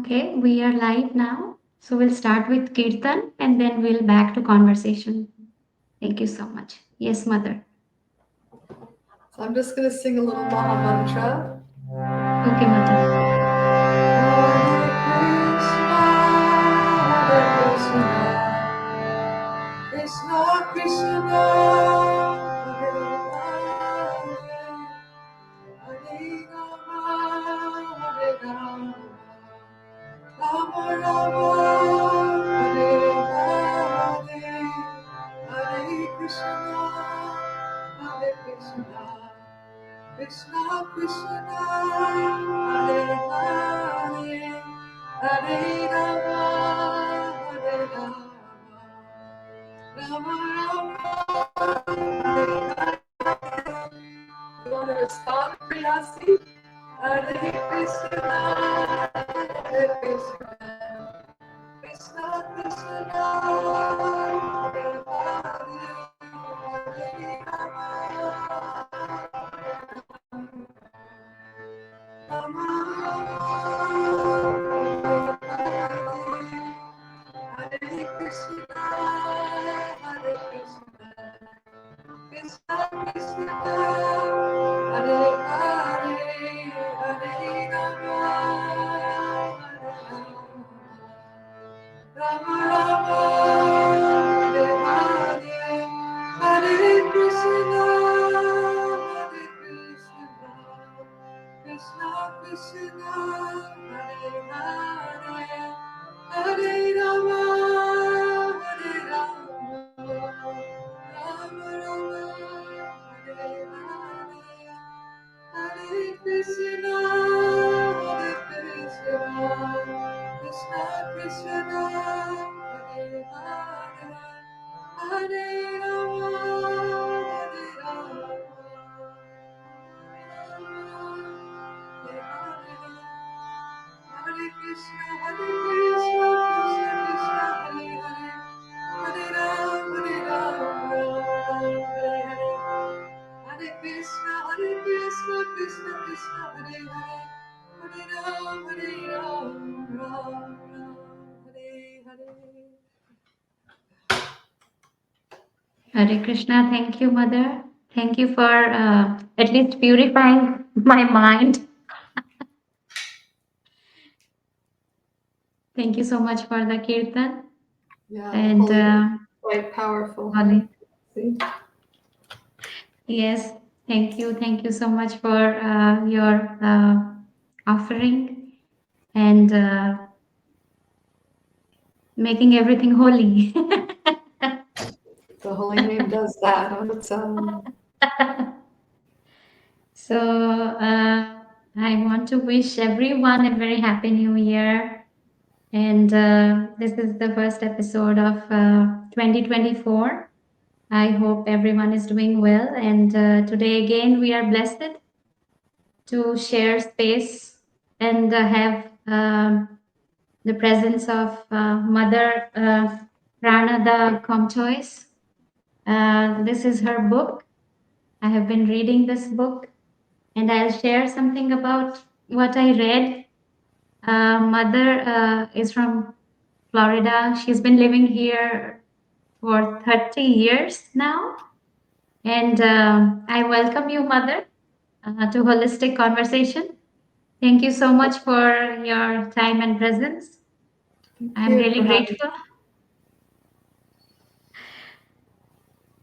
Okay, we are live now. So we'll start with Kirtan and then we'll back to conversation. Thank you so much. Yes, Mother. So I'm just going to sing a little Maha Mantra. Okay, Mother. Hare Krishna, Krishna Krishna, Hare Hare, Hare Rama, Hare Rama, Rama Rama, Hare Hare, Hare Krishna, Krishna Krishna, Hare Hare, Hare Rama, Hare Rama, Rama Rama, Hare Hare. You want to respond, Priyasi? Hare Krishna, Hare Krishna, Krishna Krishna, Hare Hare, Hare Rama, Rama Hare Krishna, Hare Krishna, Krishna Krishna, Hare Hare, Hare Rama, Hare Rama, Rama Rama, Hare Hare, Hare Krishna, Hare Krishna, Krishna Krishna, Hare Hare, Hare Rama, Hare Rama, Rama Rama, Hare Hare, Hare Krishna, Hare Krishna, Krishna Krishna, Hare Hare, Hare Rama, Hare Rama, Hare Hare. Hare Krishna, Krishna Krishna, Hare Hare, Hare Ram, Ram, Hare Hare. Hare Krishna, Krishna Krishna, Hare Hare, Hare Ram, Ram, Hare Hare. Hare Krishna. Thank you, Mother. Thank you for at least purifying my mind. Thank you so much for the Kirtan. Yeah, the And holy, quite powerful. Holy. See? Yes, thank you. Thank you so much for your offering and making everything holy. The holy name does that on its own. So I want to wish everyone a very happy new year. And this is the first episode of 2024. I hope everyone is doing well. And today again, we are blessed to share space and have the presence of Mother Pranada Comtois. This is her book. I have been reading this book and I'll share something about what I read. Mother is from Florida. She's been living here for 30 years now. And I welcome you, Mother, to Holistic Conversation. Thank you so much for your time and presence. I'm really grateful.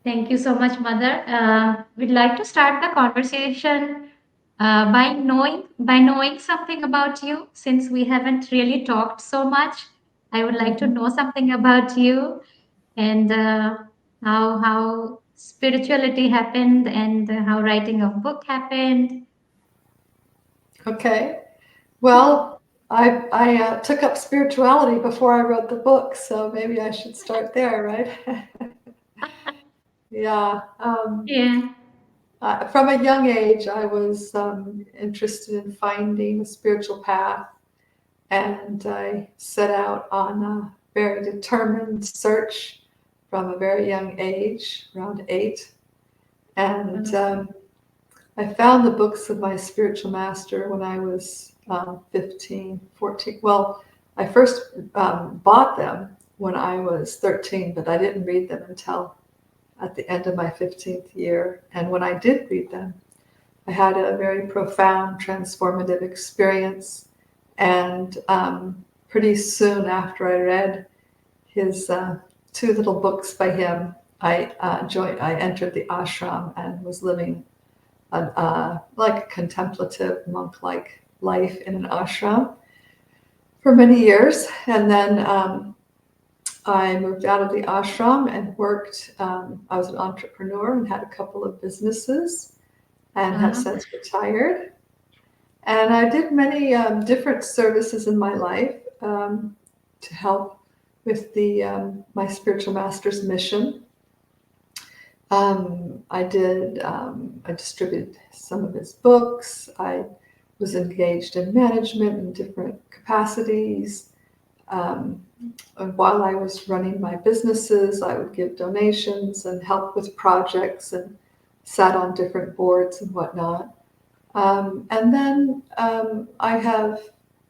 Thank you so much, Mother. We'd like to start the conversation by knowing something about you. Since we haven't really talked so much, I would like to know something about you and how spirituality happened and how writing of book happened. Okay. Well, I took up spirituality before I wrote the book, so maybe I should start there, right? Yeah. Yeah. From a young age, I was interested in finding a spiritual path, and I set out on a very determined search from a very young age, around 8. And I found the books of my spiritual master when I was 15, 14. Well, I first bought them when I was 13, but I didn't read them until at the end of my 15th year. And when I did read them, I had a very profound, transformative experience. And pretty soon after I read his two little books by him, I entered the ashram and was living like a contemplative monk-like life in an ashram for many years. And then I moved out of the ashram and worked. I was an entrepreneur and had a couple of businesses and have since retired. And I did many different services in my life to help with my spiritual master's mission. I distributed some of his books. I was engaged in management in different capacities. And while I was running my businesses, I would give donations and help with projects and sat on different boards and whatnot. And then I have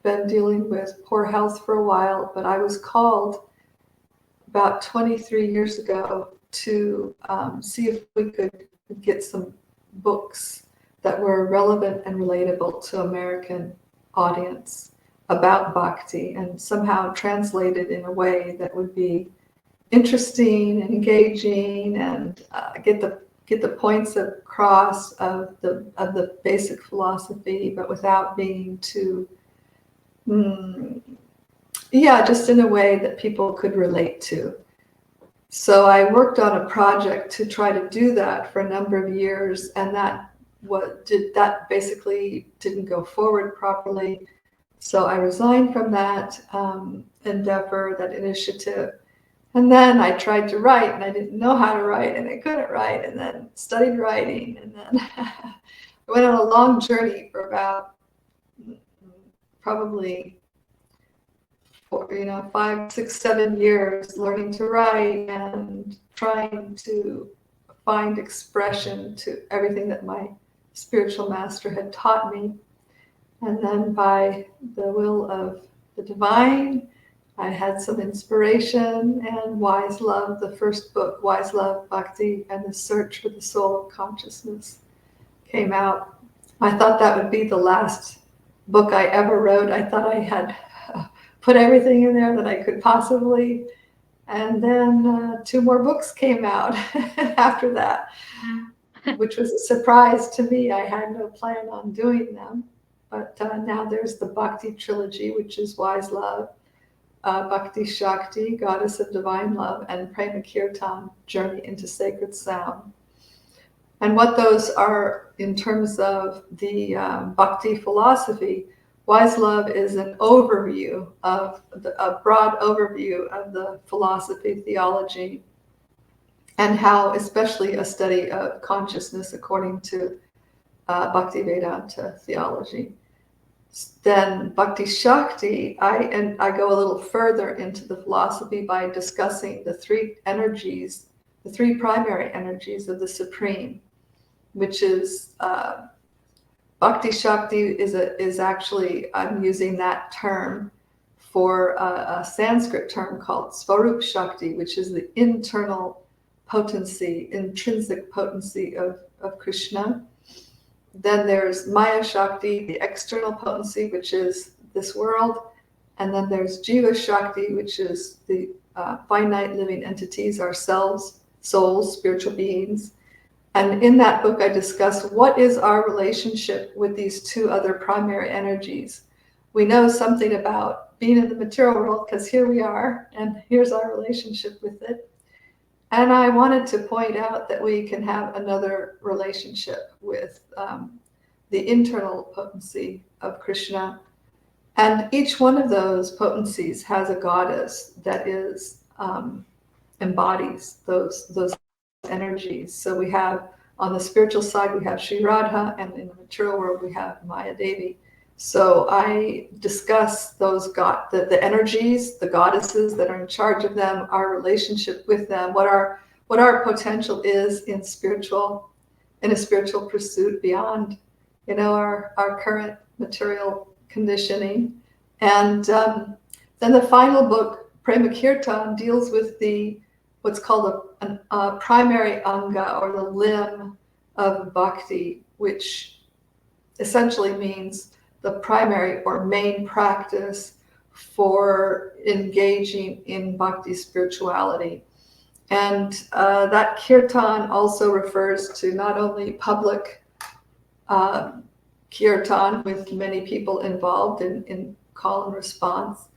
been dealing with poor health for a while, but I was called about 23 years ago to see if we could get some books that were relevant and relatable to American audience about bhakti and somehow translated in a way that would be interesting and engaging and get the points across of the basic philosophy, but without being too just in a way that people could relate to. So I worked on a project to try to do that for a number of years, and that basically didn't go forward properly. So I resigned from that endeavor, that initiative. And then I tried to write, and I didn't know how to write, and I couldn't write, and then studied writing, and then I went on a long journey for about probably 5, 6, 7 years, learning to write and trying to find expression to everything that my spiritual master had taught me. And then by the will of the divine, I had some inspiration, and Wise Love, the first book, Wise Love, Bhakti, and the Search for the Soul of Consciousness, came out. I thought that would be the last book I ever wrote. I thought I had put everything in there that I could possibly. And then 2 more books came out after that, which was a surprise to me. I had no plan on doing them. But now there's the Bhakti trilogy, which is Wise Love, Bhakti-Shakti, Goddess of Divine Love, and Prema Kirtan, Journey into Sacred Sound. And what those are in terms of the Bhakti philosophy, Wise Love is an overview of a broad overview of the philosophy, theology, and how, especially a study of consciousness according to Bhakti-Vedanta theology. Then Bhakti-Shakti, I go a little further into the philosophy by discussing the 3 energies, the 3 primary energies of the Supreme, which is Bhakti-Shakti is actually, I'm using that term for a Sanskrit term called Svarup Shakti, which is the internal potency, intrinsic potency of Krishna. Then there's Maya Shakti, the external potency, which is this world. And then there's Jiva Shakti, which is the finite living entities, ourselves, souls, spiritual beings. And in that book, I discuss what is our relationship with these 2 other primary energies. We know something about being in the material world because here we are, and here's our relationship with it. And I wanted to point out that we can have another relationship with the internal potency of Krishna. And each one of those potencies has a goddess that is embodies those energies. So we have, on the spiritual side, we have Sri Radha, and in the material world, we have Maya Devi. So I discuss the energies, the goddesses that are in charge of them, our relationship with them, what our potential is in a spiritual pursuit beyond, our current material conditioning. And then the final book, Prema Kirtan, deals with what's called a primary anga, or the limb of bhakti, which essentially means the primary or main practice for engaging in bhakti spirituality. And that kirtan also refers to not only public kirtan with many people involved in call and response,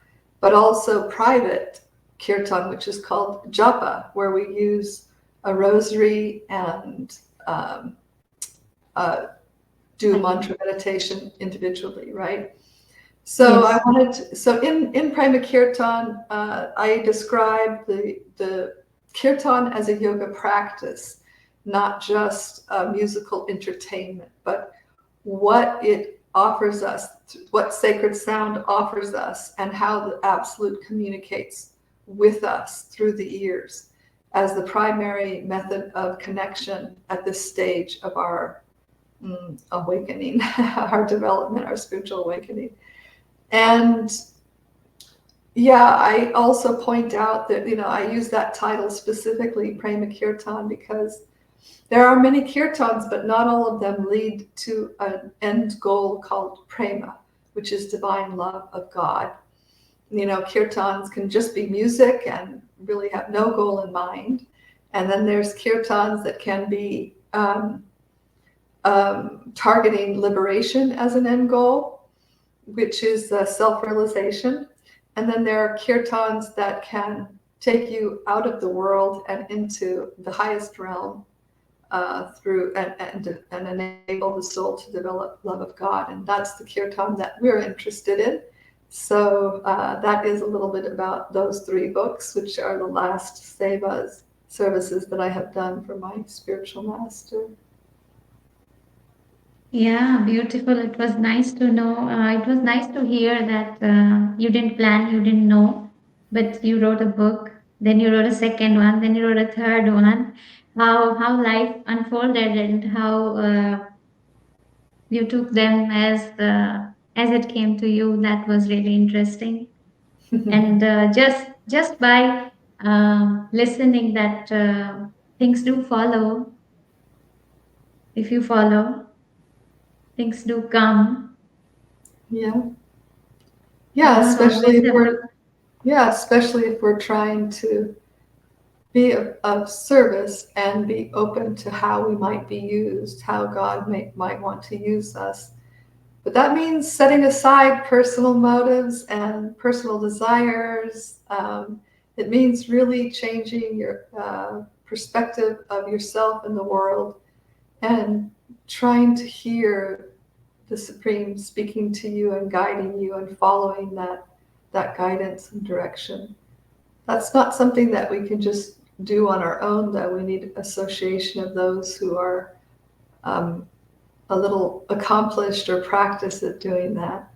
but also private kirtan, which is called japa, where we use a rosary and do mantra meditation individually, right? So Yes. in Prema Kirtan, I describe the kirtan as a yoga practice, not just a musical entertainment, but what it offers us, what sacred sound offers us, and how the Absolute communicates with us through the ears as the primary method of connection at this stage of our awakening, our development, our spiritual awakening. And yeah, I also point out that, I use that title specifically, Prema Kirtan, because there are many kirtans, but not all of them lead to an end goal called prema, which is divine love of God. Kirtans can just be music and really have no goal in mind. And then there's kirtans that can be targeting liberation as an end goal, which is self-realization. And then there are kirtans that can take you out of the world and into the highest realm through and enable the soul to develop love of God. And that's the kirtan that we're interested in. So that is a little bit about those three books, which are the last sevas, services that I have done for my spiritual master. Yeah, beautiful. It was nice to know. It was nice to hear that you didn't plan, you didn't know, but you wrote a book. Then you wrote a second one. Then you wrote a third one. How life unfolded and how you took them as it came to you. That was really interesting. And just by listening, that things do follow. If you follow, things do come. Yeah, Always have a especially if we're trying to be of service and be open to how we might be used, how God might want to use us. But that means setting aside personal motives and personal desires. It means really changing your perspective of yourself and the world, and trying to hear the Supreme speaking to you and guiding you and following that guidance and direction. That's not something that we can just do on our own, though. We need association of those who are a little accomplished or practiced at doing that.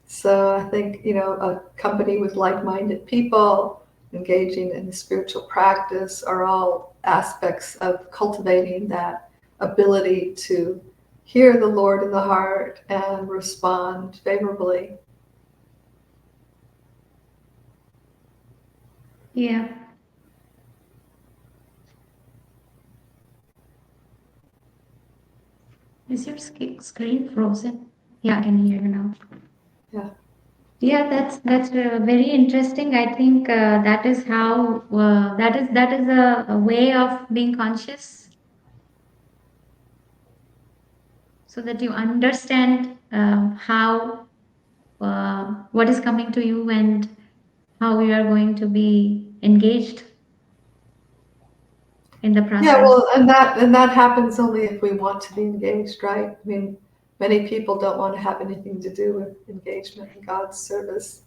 So I think, a company with like-minded people engaging in the spiritual practice are all aspects of cultivating that ability to hear the Lord in the heart and respond favorably. Yeah. Is your screen frozen? Yeah, I can hear you now. Yeah. Yeah, that's very interesting. I think that is how that is a way of being conscious, so that you understand how what is coming to you and how you are going to be engaged in the Yeah, process. well, and that happens only if we want to be engaged, right? I mean, many people don't want to have anything to do with engagement in God's service,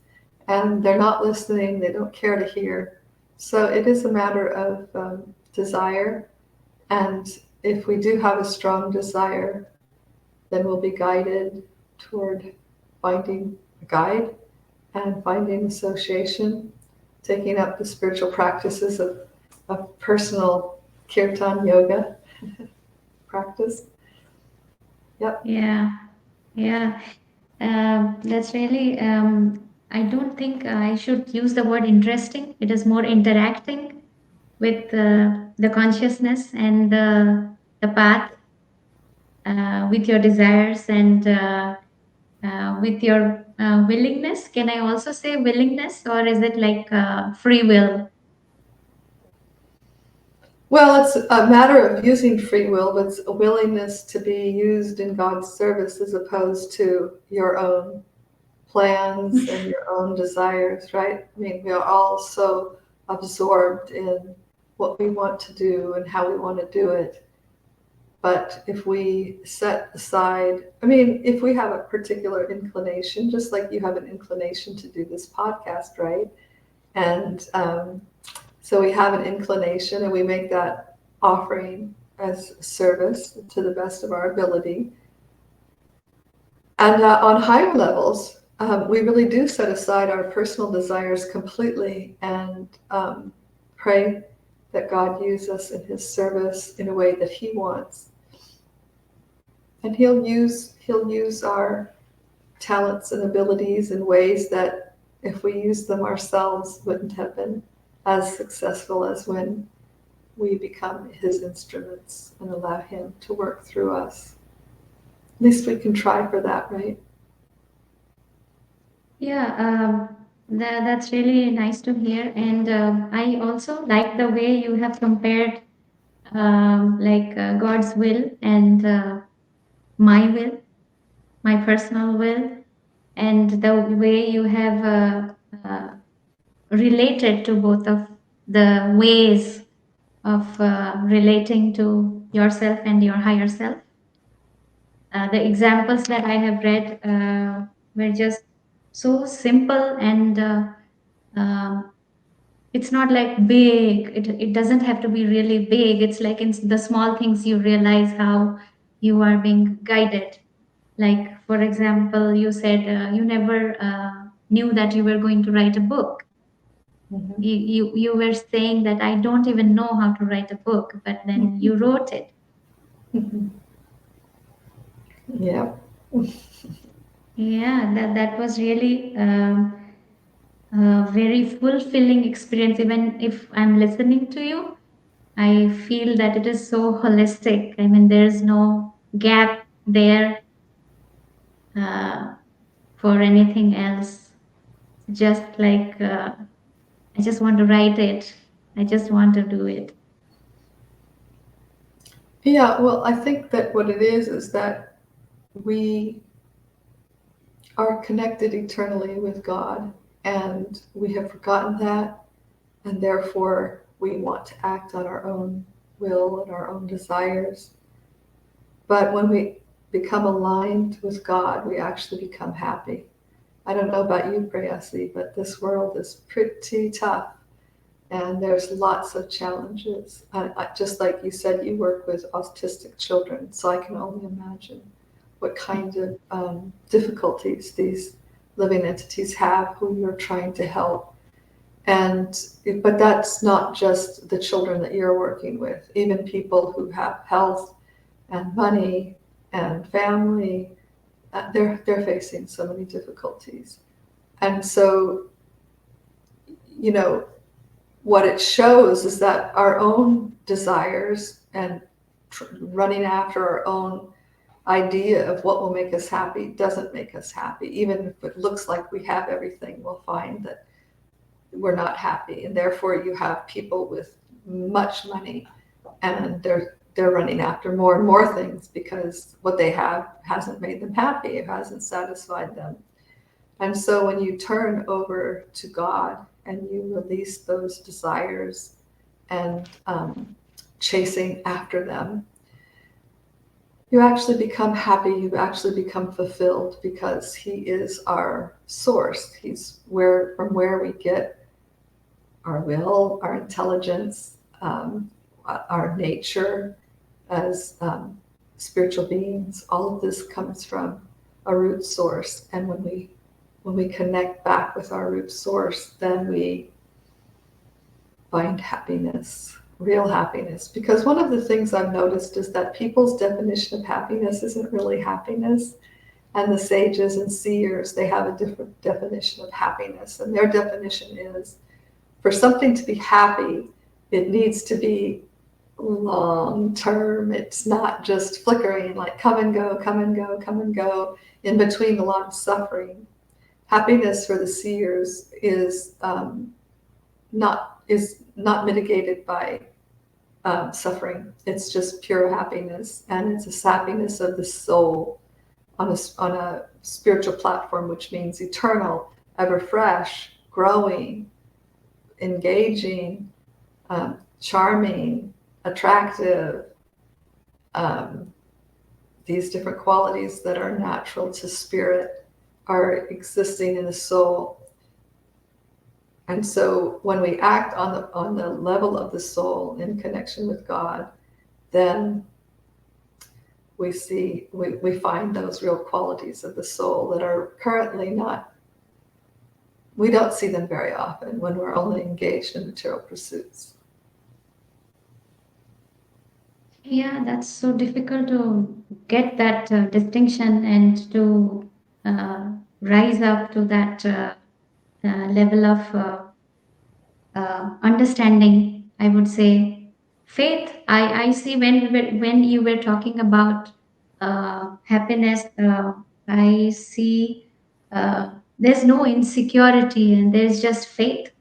and they're not listening. They don't care to hear. So it is a matter of desire, and if we do have a strong desire, then we'll be guided toward finding a guide and finding association, taking up the spiritual practices of personal kirtan yoga practice. Yep. Yeah, yeah. That's really, I don't think I should use the word interesting. It is more interacting with the consciousness and the path, with your desires and with your willingness. Can I also say willingness, or is it like free will? Well, it's a matter of using free will, but it's a willingness to be used in God's service as opposed to your own plans and your own desires, right? I mean, we are all so absorbed in what we want to do and how we want to do it. But if we set aside, I mean, if we have a particular inclination, just like you have an inclination to do this podcast, right? And so we have an inclination and we make that offering as service to the best of our ability. And on higher levels, we really do set aside our personal desires completely and pray that God use us in his service in a way that he wants. And he'll use our talents and abilities in ways that if we use them ourselves wouldn't have been as successful as when we become his instruments and allow him to work through us. At least we can try for that, right? Yeah, that's really nice to hear. And I also like the way you have compared like God's will and my will, my personal will, and the way you have related to both of the ways of relating to yourself and your higher self. The examples that I have read were just so simple, and it's not like big. It doesn't have to be really big. It's like in the small things you realize how you are being guided. Like, for example, you said you never knew that you were going to write a book. Mm-hmm. You were saying that I don't even know how to write a book, but then you wrote it. Mm-hmm. Yeah. Yeah, that was really a very fulfilling experience. Even if I'm listening to you, I feel that it is so holistic. I mean, there's no gap there uh, for anything else. Just like I just want to write it. I just want to do it. Yeah, well, I think that what it is that we are connected eternally with God, and we have forgotten that, and therefore we want to act on our own will and our own desires. But when we become aligned with God, we actually become happy. I don't know about you, Prayasi, but this world is pretty tough, and there's lots of challenges. Just like you said, you work with autistic children, so I can only imagine what kind of difficulties these living entities have who you're trying to help. But that's not just the children that you're working with. Even people who have health and money and family, they're facing so many difficulties. And so, you know, what it shows is that our own desires and running after our own idea of what will make us happy doesn't make us happy. Even if it looks like we have everything, we'll find that we're not happy. And therefore you have people with much money and they're running after more and more things because what they have hasn't made them happy. It hasn't satisfied them. And so when you turn over to God and you release those desires and chasing after them, you actually become happy, you actually become fulfilled because he is our source. He's from where we get our will, our intelligence, our nature as spiritual beings. All of this comes from a root source. And when we connect back with our root source, then we find happiness, real happiness. Because one of the things I've noticed is that people's definition of happiness isn't really happiness. And the sages and seers, they have a different definition of happiness. And their definition is, for something to be happy, it needs to be long term. It's not just flickering, like come and go, come and go, come and go, in between the long suffering. Happiness for the seers is not mitigated by suffering. It's just pure happiness, and it's a happiness of the soul on a spiritual platform, which means eternal, ever fresh, growing, engaging, charming, attractive. These different qualities that are natural to spirit are existing in the soul. And so when we act on the level of the soul in connection with God, then we find those real qualities of the soul that are currently not, we don't see them very often when we're only engaged in material pursuits. Yeah, that's so difficult to get that distinction and to rise up to that level of understanding. I would say faith. I see when you were talking about happiness. I see there's no insecurity and there's just faith.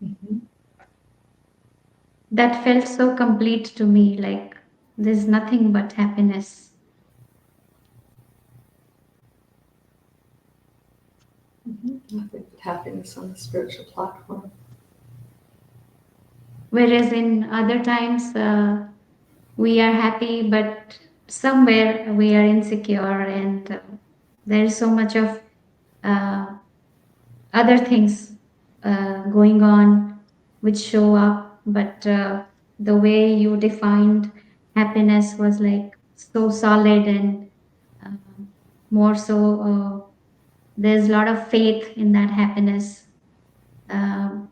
Mm-hmm. That felt so complete to me. Like there's nothing but happiness. Mm-hmm. I think happiness on the spiritual platform. Whereas in other times, we are happy, but somewhere we are insecure, and there is so much of uh, other things going on which show up. But the way you defined happiness was like so solid and more so, there's a lot of faith in that happiness. Um,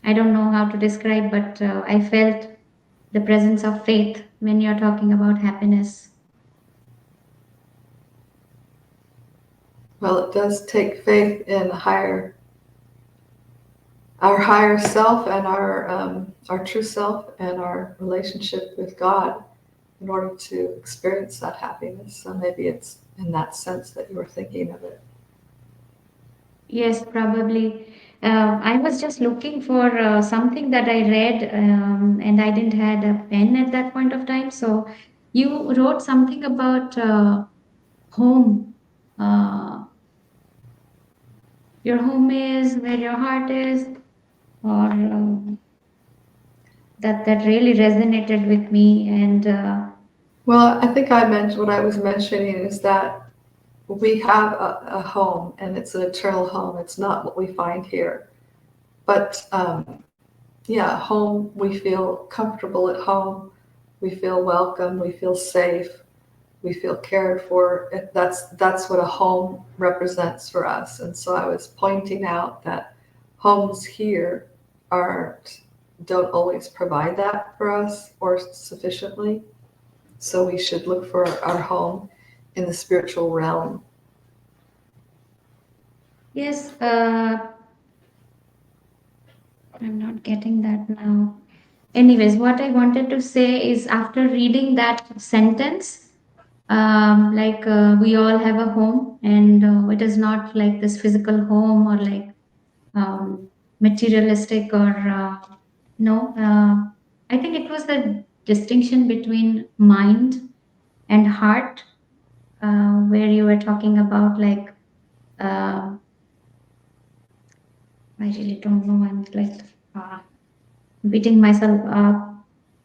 I don't know how to describe, but I felt the presence of faith when you're talking about happiness. Well, it does take faith in our higher self and our true self and our relationship with God in order to experience that happiness. So maybe it's in that sense that you were thinking of it. Yes, probably. I was just looking for something that I read, and I didn't had a pen at that point of time. So you wrote something about home. Uh, your home is where your heart is, or that really resonated with me. And Well, I think I mentioned what I was mentioning is that we have a home, and it's an eternal home. It's not what we find here. But yeah, home, we feel comfortable at home. We feel welcome. We feel safe. We feel cared for. That's what a home represents for us. And so I was pointing out that homes here don't always provide that for us or sufficiently. So we should look for our home in the spiritual realm. yes, I'm not getting that now. Anyways, what I wanted to say is after reading that sentence, like we all have a home, and it is not like this physical home or like materialistic or no. I think it was the distinction between mind and heart, where you were talking about like. I really don't know. I'm like beating myself up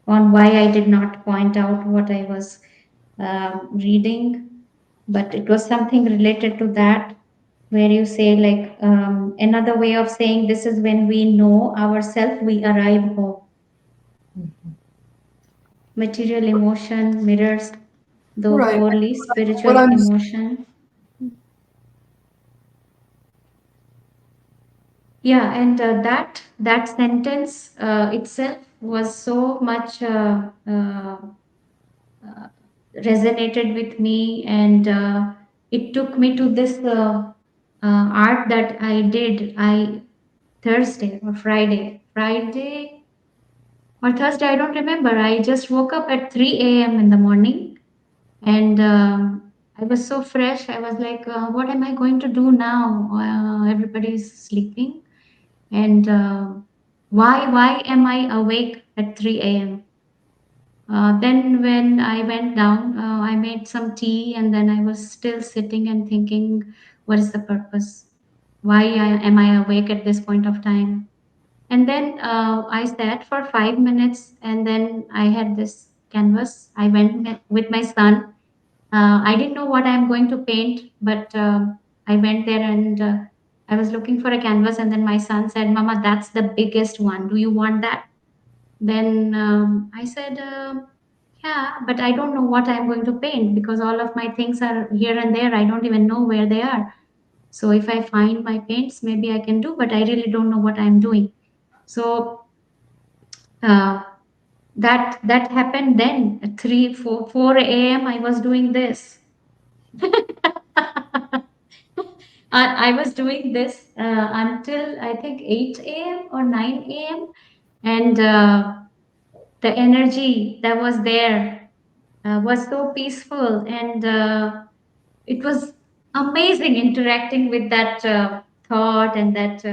on why I did not point out what I was reading, but it was something related to that, where you say, like, another way of saying this is when we know ourselves, we arrive home. Material emotion mirrors the Right. holy What spiritual I'm emotion. Yeah, and that sentence itself was so much resonated with me, and it took me to this art that I did. I Thursday or Friday or Thursday, I don't remember. I just woke up at 3 a.m. in the morning, and I was so fresh. I was like, what am I going to do now? Everybody's sleeping, and why am I awake at 3 a.m.? Then when I went down, I made some tea, and then I was still sitting and thinking, what is the purpose? Am I awake at this point of time? And then I sat for 5 minutes, and then I had this canvas. I went with my son. I didn't know what I'm going to paint, but I went there, and I was looking for a canvas. And then my son said, Mama, that's the biggest one. Do you want that? Then I said, yeah, but I don't know what I'm going to paint because all of my things are here and there. I don't even know where they are. So if I find my paints, maybe I can do, but I really don't know what I'm doing. So uh, that happened then at 4 a.m. I was doing this. I was doing this until I think 8 a.m. or 9 a.m. And the energy that was there was so peaceful, and it was amazing interacting with that thought and that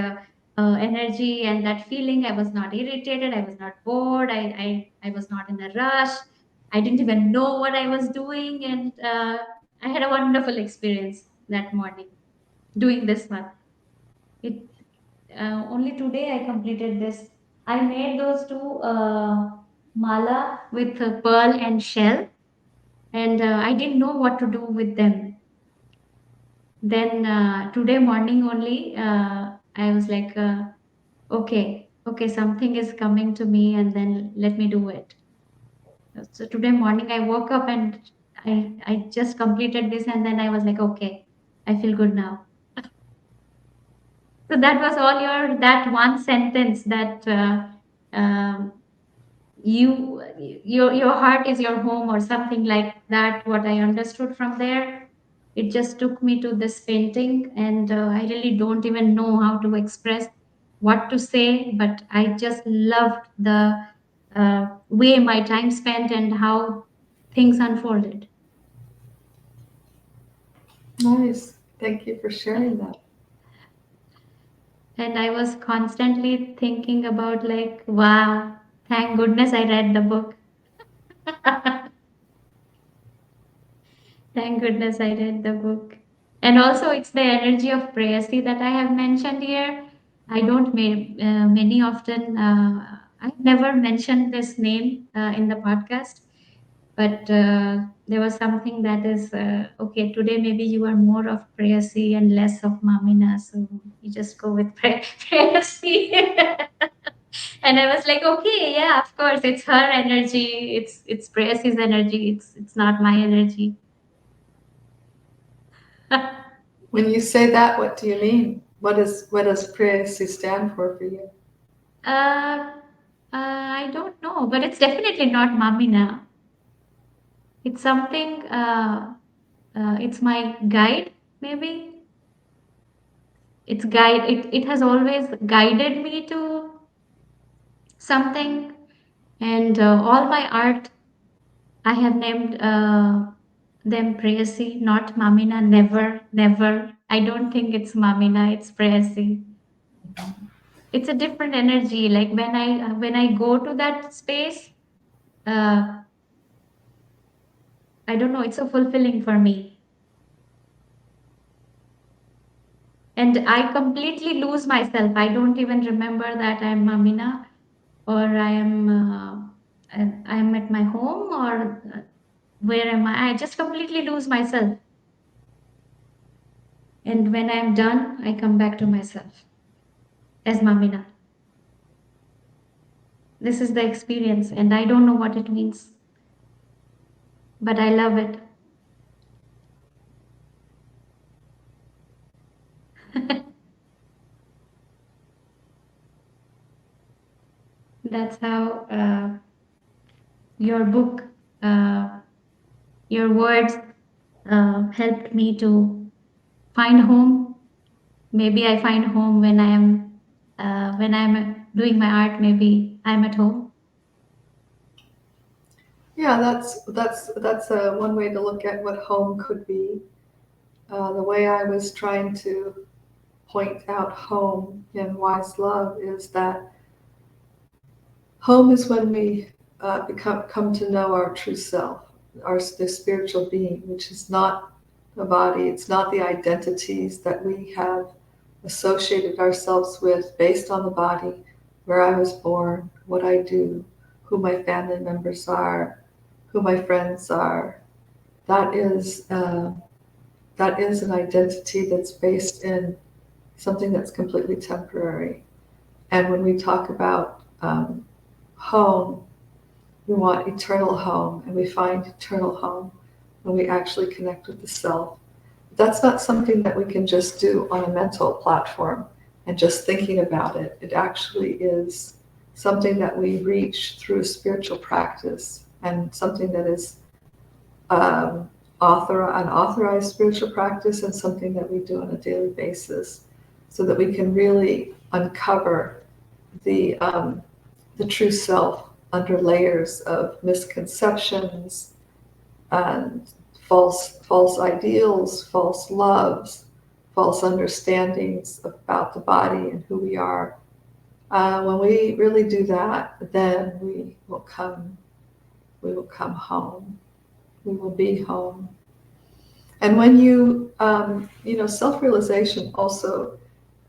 energy and that feeling. I was not irritated, I was not bored, I was not in a rush. I didn't even know what I was doing, and I had a wonderful experience that morning doing this one. It Only today I completed this. I made those two mala with pearl and shell, and I didn't know what to do with them. Then today morning only, I was like, okay, something is coming to me, and then let me do it. So today morning I woke up, and I just completed this, and then I was like, okay, I feel good now. So that was all that one sentence that um, your heart is your home, or something like that. What I understood from there, it just took me to this painting, and I really don't even know how to express what to say, but I just loved the way my time spent and how things unfolded. Nice. Thank you for sharing that. And I was constantly thinking about, like, wow, thank goodness I read the book. Thank goodness I read the book. And also, it's the energy of prayasi that I have mentioned here. I don't many often, I've never mentioned this name in the podcast, but there was something that is, okay, today maybe you are more of prayasi and less of Mamina. So you just go with prayasi. And I was like, okay, yeah, of course, it's her energy. It's prayasi's energy. It's not my energy. When you say that, what do you mean? What does Prayasi stand for you? Uh, I don't know, but it's definitely not Mamina. It's something, it's my guide, maybe. It has always guided me to something. And all my art, I have named them Prayasi, not Mamina. Never, never. I don't think it's Mamina, it's Prayasi. It's a different energy. Like when I go to that space, uh, I don't know, it's so fulfilling for me. And I completely lose myself. I don't even remember that I'm Mamina, or I'm at my home, or where am I? I just completely lose myself. And when I'm done, I come back to myself as Mamina. This is the experience, and I don't know what it means, but I love it. that's how your book, your words helped me to find home. Maybe I find home when I'm doing my art. Maybe I'm at home. Yeah, that's one way to look at what home could be. The way I was trying to point out home in Wise Love is that home is when we come to know our true self, the spiritual being, which is not the body. It's not the identities that we have associated ourselves with based on the body, where I was born, what I do, who my family members are, who my friends are. That is an identity that's based in something that's completely temporary. And when we talk about home, we want eternal home, and we find eternal home when we actually connect with the self. That's not something that we can just do on a mental platform and just thinking about it. It actually is something that we reach through spiritual practice, and something that is an authorized spiritual practice, and something that we do on a daily basis, so that we can really uncover the true self under layers of misconceptions and false ideals, false loves, false understandings about the body and who we are. When we really do that, then we will come home. We will be home. And when self-realization also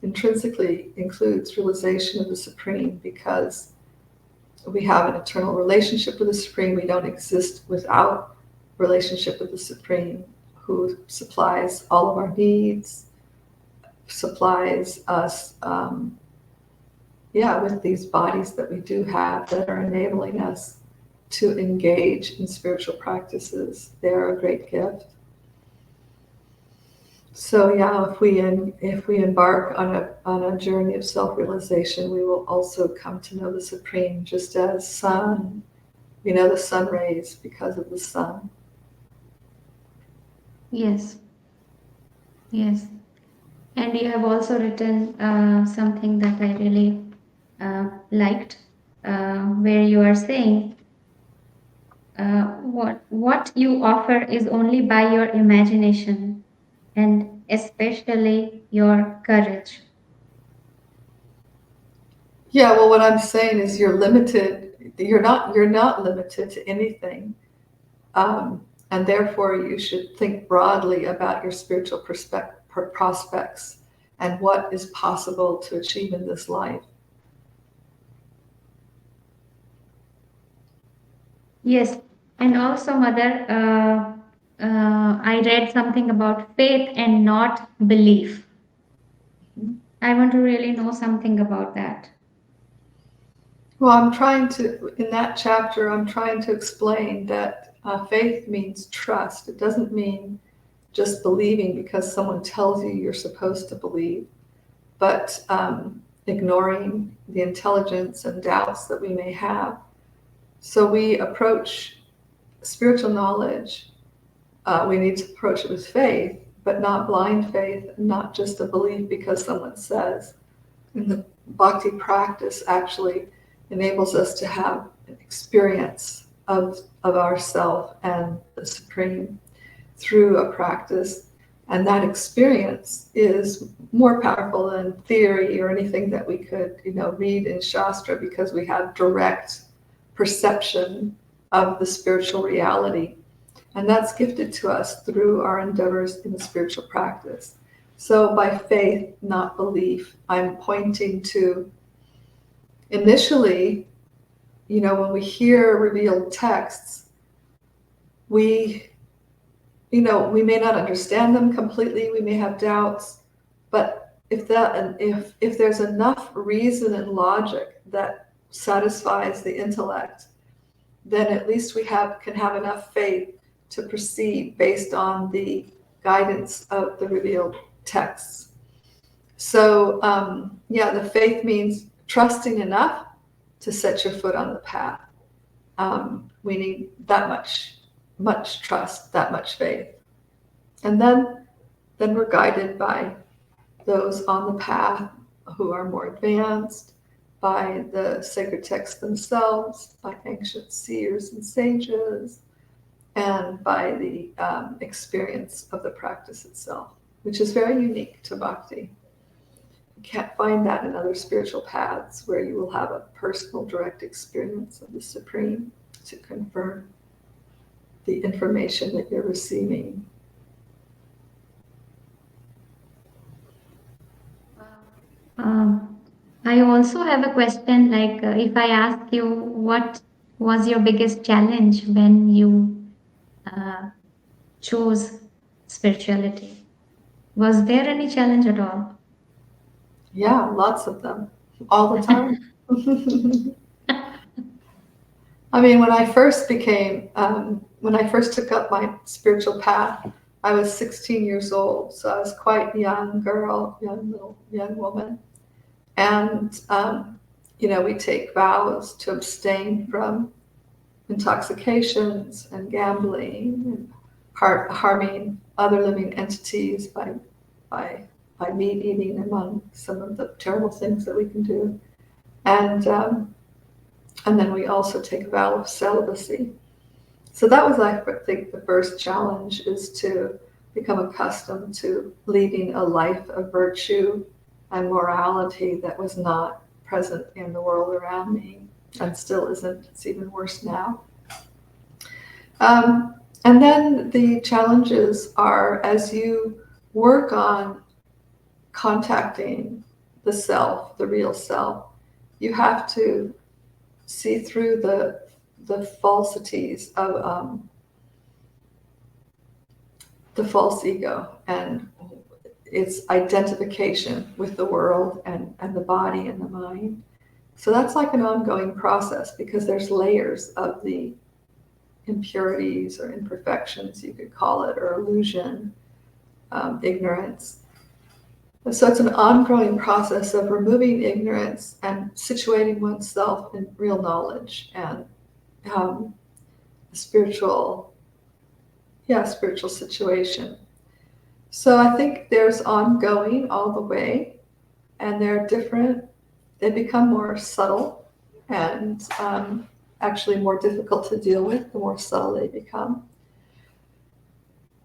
intrinsically includes realization of the Supreme, because we have an eternal relationship with the Supreme. We don't exist without relationship with the Supreme, who supplies all of our needs, supplies us with these bodies that we do have that are enabling us to engage in spiritual practices. They're a great gift. So if we embark on a journey of self-realization, we will also come to know the Supreme, just as sun. We know the sun rays because of the sun. Yes. And you have also written something that I really liked, where you are saying what you offer is only by your imagination, and especially your courage. Yeah, well, what I'm saying is you're limited. You're not limited to anything, and therefore you should think broadly about your spiritual prospects and what is possible to achieve in this life. Yes, and also, Mother, I read something about faith and not belief. I want to really know something about that. Well, in that chapter, I'm trying to explain that faith means trust. It doesn't mean just believing because someone tells you you're supposed to believe, but ignoring the intelligence and doubts that we may have. So we approach spiritual knowledge, we need to approach it with faith, but not blind faith, not just a belief because someone says. And the bhakti practice actually enables us to have an experience of ourself and the Supreme through a practice. And that experience is more powerful than theory or anything that we could, read in Shastra, because we have direct perception of the spiritual reality. And that's gifted to us through our endeavors in the spiritual practice. So by faith, not belief, I'm pointing to initially, when we hear revealed texts, we may not understand them completely, we may have doubts, but if there's enough reason and logic that satisfies the intellect, then at least we can have enough faith to proceed based on the guidance of the revealed texts. So the faith means trusting enough to set your foot on the path. We need that much trust, that much faith. And then we're guided by those on the path who are more advanced, by the sacred texts themselves, by ancient seers and sages, and by the experience of the practice itself, which is very unique to bhakti. You can't find that in other spiritual paths where you will have a personal direct experience of the Supreme to confirm the information that you're receiving. I also have a question, like if I ask you what was your biggest challenge when you chose spirituality? Was there any challenge at all? Yeah, lots of them, all the time. I mean, when I first took up my spiritual path, I was 16 years old, so I was quite a young girl, young woman. And, we take vows to abstain from intoxications and gambling and harming other living entities by meat eating, among some of the terrible things that we can do. And then we also take a vow of celibacy. So that was, I think, the first challenge, is to become accustomed to leading a life of virtue and morality that was not present in the world around me, and still isn't. It's even worse now. And then the challenges are, as you work on contacting the self, the real self, you have to see through the falsities of the false ego and its identification with the world and the body and the mind. So that's like an ongoing process, because there's layers of the impurities or imperfections, you could call it, or illusion, ignorance. So it's an ongoing process of removing ignorance and situating oneself in real knowledge and spiritual situation. So I think there's ongoing all the way, and they're different. They become more subtle and actually more difficult to deal with the more subtle they become.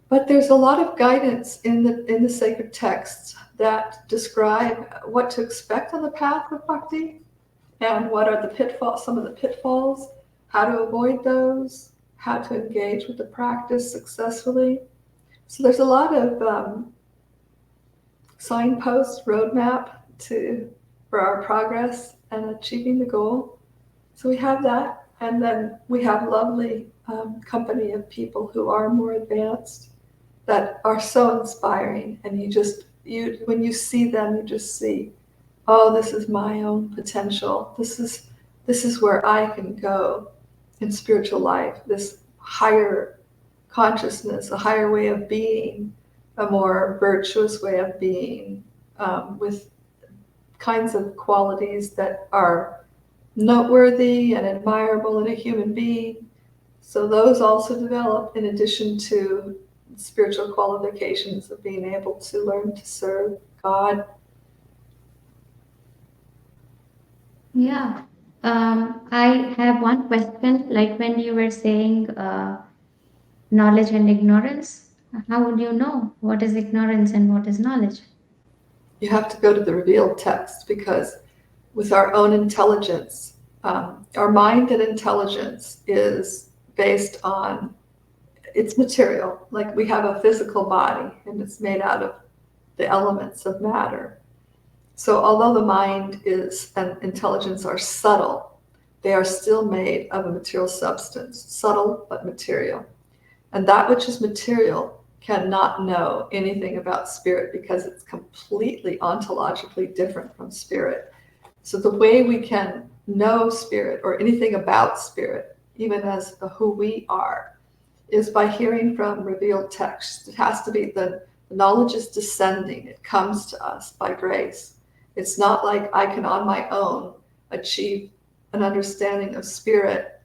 But there's a lot of guidance in the sacred texts that describe what to expect on the path of bhakti, and what are the pitfalls, some of the pitfalls, how to avoid those, how to engage with the practice successfully. So there's a lot of signposts, roadmap for our progress and achieving the goal. So we have that, and then we have lovely company of people who are more advanced that are so inspiring, and when you see them, you just see, oh, this is my own potential. This is where I can go in spiritual life, this higher consciousness, a higher way of being, a more virtuous way of being, with kinds of qualities that are noteworthy and admirable in a human being. So those also develop, in addition to spiritual qualifications of being able to learn to serve God. Yeah. I have one question, like when you were saying knowledge and ignorance, how would you know what is ignorance and what is knowledge? You have to go to the revealed text, because with our own intelligence, our mind and intelligence is based on its material. Like we have a physical body, and it's made out of the elements of matter. So although the mind and intelligence are subtle, they are still made of a material substance, subtle but material. And that which is material cannot know anything about spirit, because it's completely ontologically different from spirit. So the way we can know spirit or anything about spirit, even as who we are, is by hearing from revealed text. It has to be the knowledge is descending. It comes to us by grace. It's not like I can on my own achieve an understanding of spirit,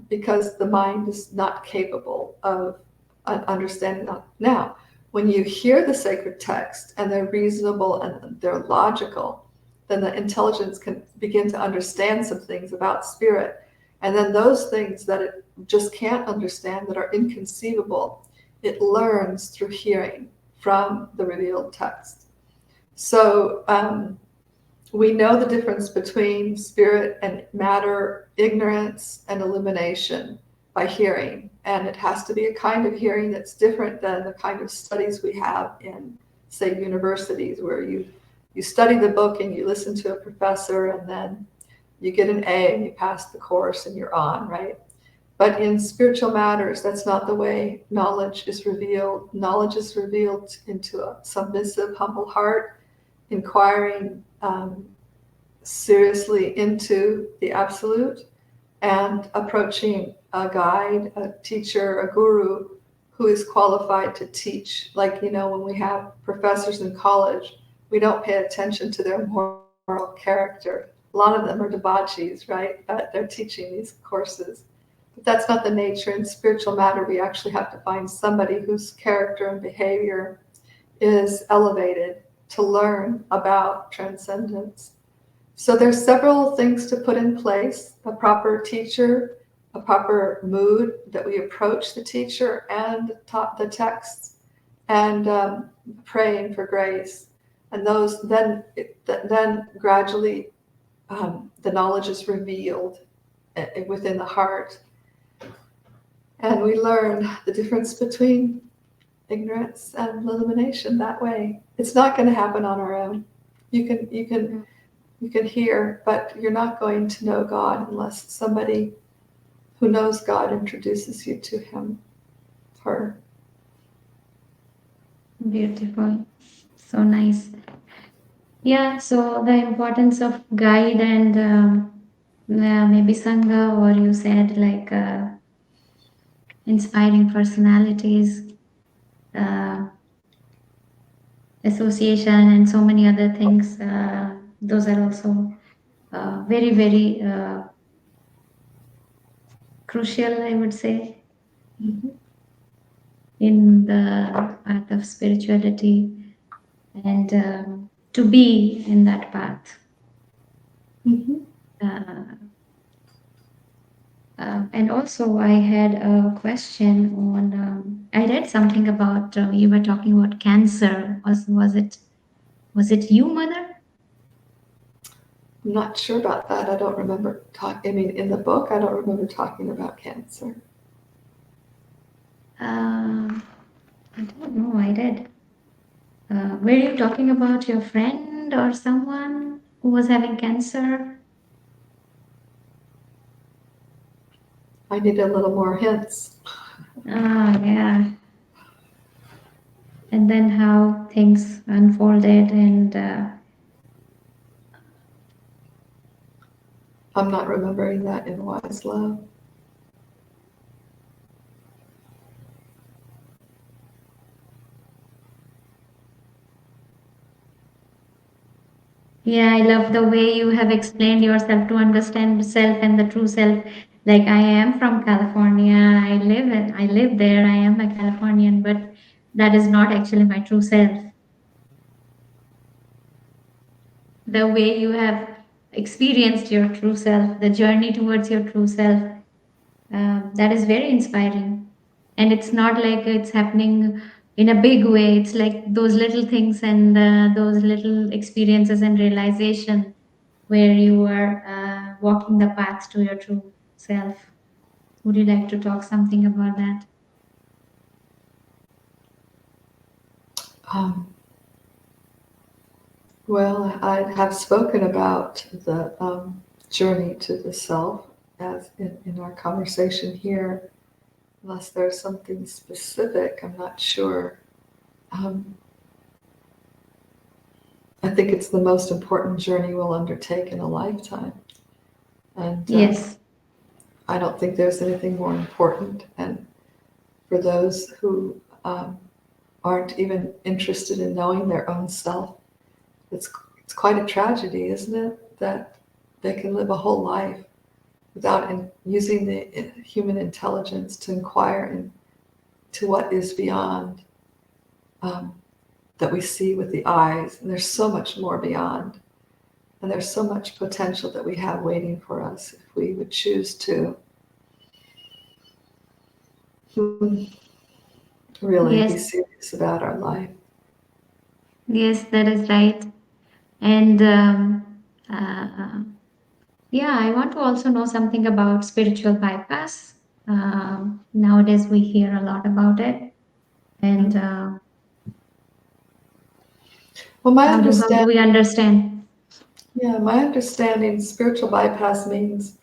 because the mind is not capable of understanding that. Now, when you hear the sacred text and they're reasonable and they're logical, then the intelligence can begin to understand some things about spirit. And then those things that it just can't understand, that are inconceivable, it learns through hearing from the revealed text. So we know the difference between spirit and matter, ignorance and illumination by hearing. And it has to be a kind of hearing that's different than the kind of studies we have in, say, universities, where you study the book and you listen to a professor and then you get an A and you pass the course and you're on, right? But in spiritual matters, that's not the way knowledge is revealed. Knowledge is revealed into a submissive, humble heart, inquiring seriously into the absolute, and approaching a guide, a teacher, a guru who is qualified to teach. Like, when we have professors in college, we don't pay attention to their moral character. A lot of them are debauchees, right? They're teaching these courses. But that's not the nature. In spiritual matter, we actually have to find somebody whose character and behavior is elevated to learn about transcendence. So there's several things to put in place: a proper teacher, a proper mood that we approach the teacher and the texts, and praying for grace. And those then gradually the knowledge is revealed within the heart, and we learn the difference between ignorance and illumination that way. It's not going to happen on our own. You can hear, but you're not going to know God unless somebody who knows God introduces you to him, her. Beautiful. So nice. Yeah, so the importance of guide and maybe Sangha, or you said like inspiring personalities, association, and so many other things. Those are also very, very crucial, I would say, in the path of spirituality, and to be in that path. And also, I had a question on. I read something about you were talking about cancer. Was it you, Mother? I'm not sure about that. I don't remember talking. I mean, in the book, I don't remember talking about cancer. I don't know. I did. Were you talking about your friend or someone who was having cancer? I need a little more hints. Yeah. And then how things unfolded, and I'm not remembering that in Wise Love. yeah, I love the way you have explained yourself to understand self and the true self. Like, I am from California. I live there. I am a Californian, but that is not actually my true self. The way you have experienced your true self, the journey towards your true self, that is very inspiring. And it's not like it's happening in a big way. It's like those little things and those little experiences and realization where you are walking the path to your true self. Would you like to talk something about that? Well, I have spoken about the journey to the self as in our conversation here. Unless there's something specific, I'm not sure. I think it's the most important journey we'll undertake in a lifetime. And Yes. I don't think there's anything more important. And for those who aren't even interested in knowing their own self, it's quite a tragedy, isn't it? That they can live a whole life without using the human intelligence to inquire into what is beyond, that we see with the eyes. And there's so much more beyond. And there's so much potential that we have waiting for us if we would choose to really be Yes, serious about our life. yes, that is right. And yeah, I want to also know something about spiritual bypass. Nowadays, we hear a lot about it. And Well, how do we understand? my understanding, spiritual bypass means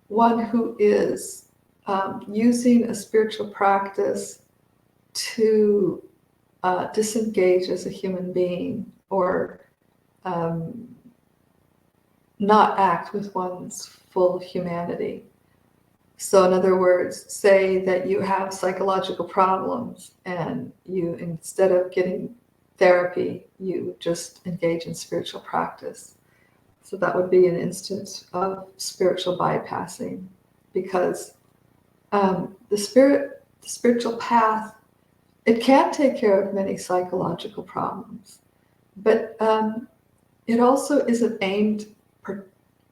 one who is using a spiritual practice to disengage as a human being, or not act with one's full humanity. So in other words, say that you have psychological problems and you, instead of getting therapy, you just engage in spiritual practice. So that would be an instance of spiritual bypassing, because the spiritual path, it can take care of many psychological problems, but it also isn't aimed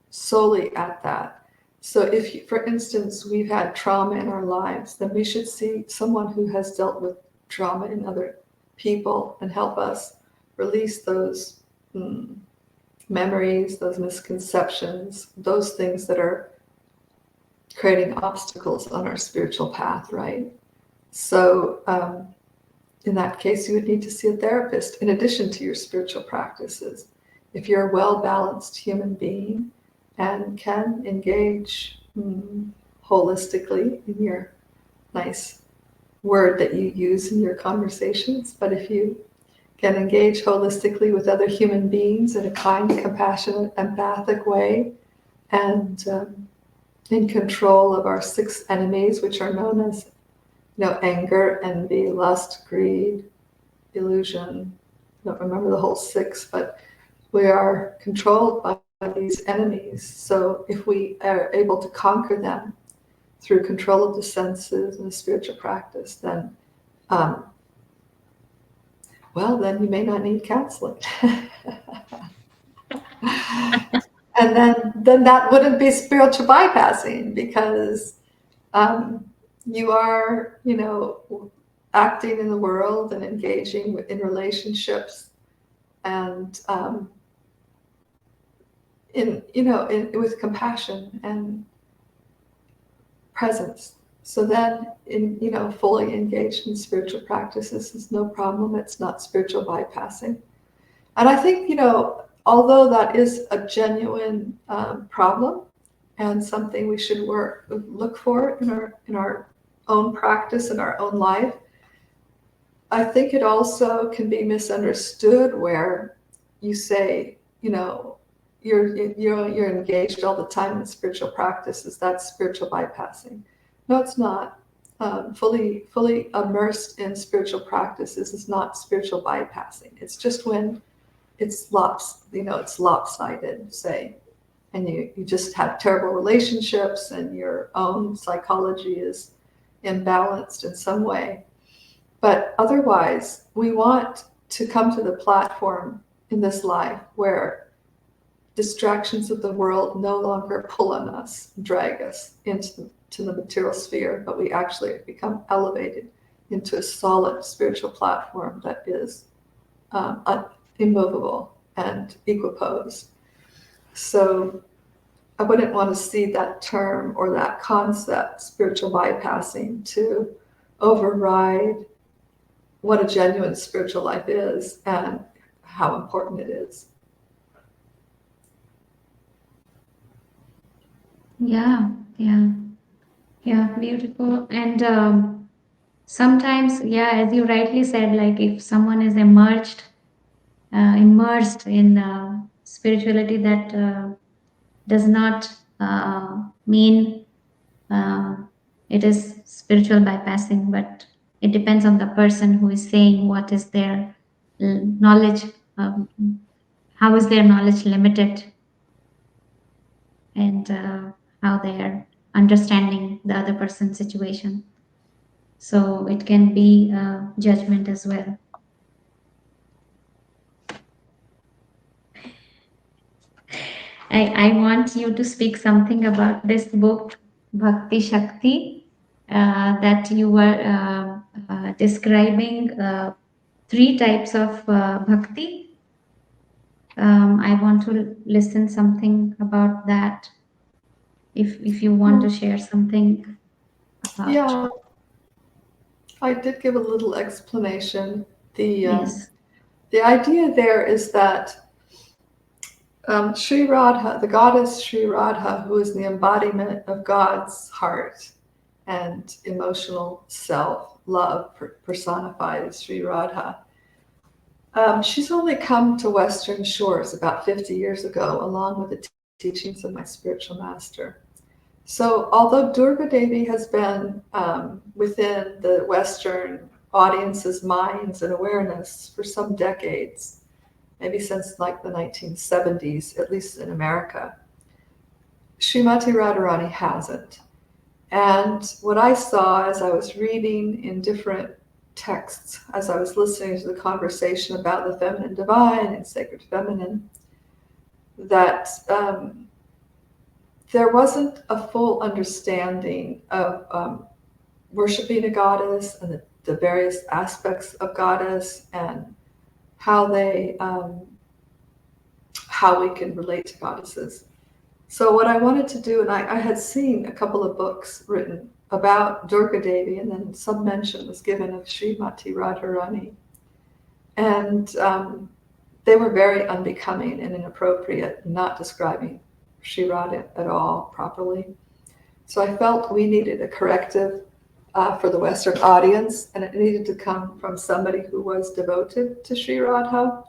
solely at that. So if, for instance, we've had trauma in our lives, then we should see someone who has dealt with trauma in other people and help us release those memories, those misconceptions, those things that are creating obstacles on our spiritual path, right? So in that case, you would need to see a therapist in addition to your spiritual practices. If you're a well-balanced human being and can engage holistically in your nice word that you use in your conversations, but if you can engage holistically with other human beings in a kind, compassionate, empathic way, and in control of our 6 enemies, which are known as anger, envy, lust, greed, illusion. I don't remember the whole 6, but we are controlled by these enemies. So if we are able to conquer them through control of the senses and spiritual practice, then then you may not need counseling. And then that wouldn't be spiritual bypassing, because you are, acting in the world and engaging in relationships and with compassion and presence. So then, fully engaged in spiritual practices is no problem. It's not spiritual bypassing. And I think, although that is a genuine problem and something we should look for in our own practice, in our own life, I think it also can be misunderstood where you say, you're engaged all the time in spiritual practices. That's spiritual bypassing. No, it's not. Fully immersed in spiritual practices is not spiritual bypassing. It's just when it's lopsided, say, and you just have terrible relationships and your own psychology is imbalanced in some way. But otherwise, we want to come to the platform in this life where distractions of the world no longer pull on us, drag us into the material sphere, but we actually become elevated into a solid spiritual platform that is immovable and equiposed. So I wouldn't want to see that term or that concept, spiritual bypassing, to override what a genuine spiritual life is and how important it is. Yeah, beautiful. And sometimes, as you rightly said, like if someone is immersed in spirituality, that does not mean it is spiritual bypassing, but it depends on the person who is saying what is their knowledge, how is their knowledge limited. and how they're understanding the other person's situation. So it can be judgment as well. I want you to speak something about this book, Bhakti-Shakti, that you were describing 3 types of bhakti. I want to listen something about that. If you want to share something about. Yeah, I did give a little explanation. Yes. The idea there is that Sri Radha, the goddess Sri Radha, who is the embodiment of God's heart and emotional self, love personified as Sri Radha, she's only come to Western shores about 50 years ago, along with the teachings of my spiritual master. So although Durga Devi has been within the Western audience's minds and awareness for some decades, maybe since like the 1970s, at least in America, Srimati Radharani hasn't. And what I saw as I was reading in different texts, as I was listening to the conversation about the feminine divine and sacred feminine, that there wasn't a full understanding of worshiping a goddess and the various aspects of goddess and how we can relate to goddesses. So what I wanted to do, and I had seen a couple of books written about Durga Devi, and then some mention was given of Srimati Radharani. And they were very unbecoming and inappropriate, not describing Sri Radha at all properly. So I felt we needed a corrective for the Western audience, and it needed to come from somebody who was devoted to Sri Radha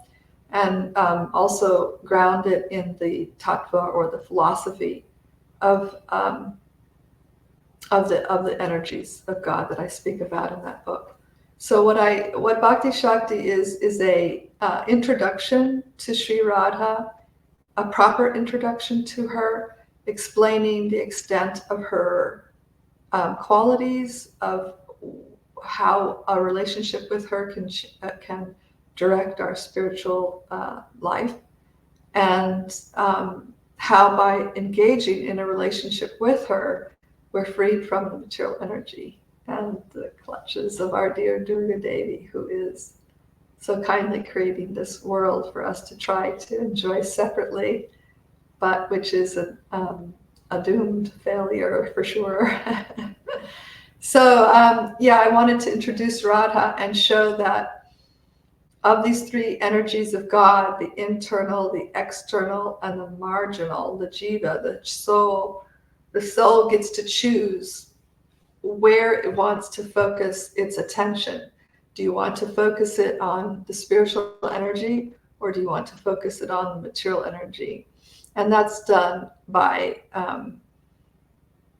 and also grounded in the tattva or the philosophy of the energies of God that I speak about in that book. So what Bhakti-Shakti is a introduction to Sri Radha, a proper introduction to her, explaining the extent of her qualities, of how a relationship with her can direct our spiritual life, and how by engaging in a relationship with her, we're freed from the material energy and the clutches of our dear Durga Devi, who is so kindly creating this world for us to try to enjoy separately, but which is a doomed failure for sure. So I wanted to introduce Radha and show that of these 3 energies of God, the internal, the external, and the marginal, the jiva, the soul gets to choose where it wants to focus its attention. Do you want to focus it on the spiritual energy, or do you want to focus it on the material energy? And that's done by,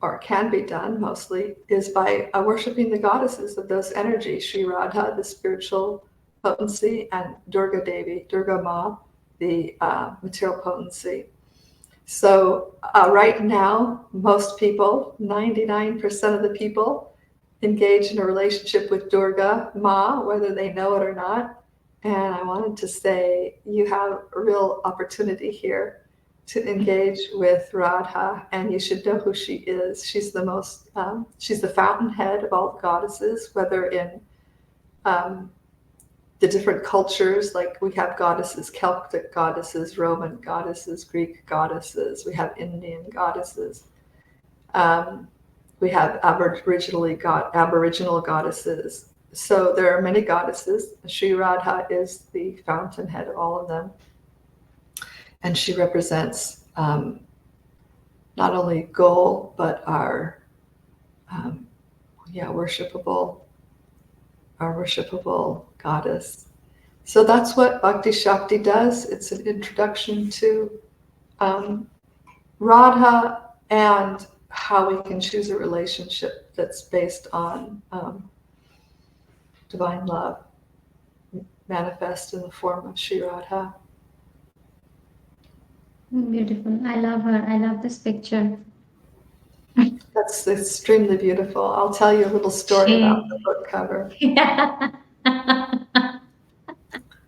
or can be done mostly, is by worshiping the goddesses of those energies, Sri Radha, the spiritual potency, and Durga Devi, Durga Ma, the material potency. So right now, most people, 99% of the people, engage in a relationship with Durga Ma, whether they know it or not. And I wanted to say, you have a real opportunity here to engage with Radha, and you should know who she is. She's the most, she's the fountainhead of all the goddesses, whether in the different cultures, like we have goddesses, Celtic goddesses, Roman goddesses, Greek goddesses, we have Indian goddesses, we have Aboriginal goddesses. So there are many goddesses. Sri Radha is the fountainhead of all of them. And she represents not only goal, but our worshipable goddess. So that's what Bhakti-Shakti does. It's an introduction to Radha and how we can choose a relationship that's based on divine love, manifest in the form of Sri Radha. Beautiful. I love her. I love this picture. That's extremely beautiful. I'll tell you a little story about the She, book cover. yeah.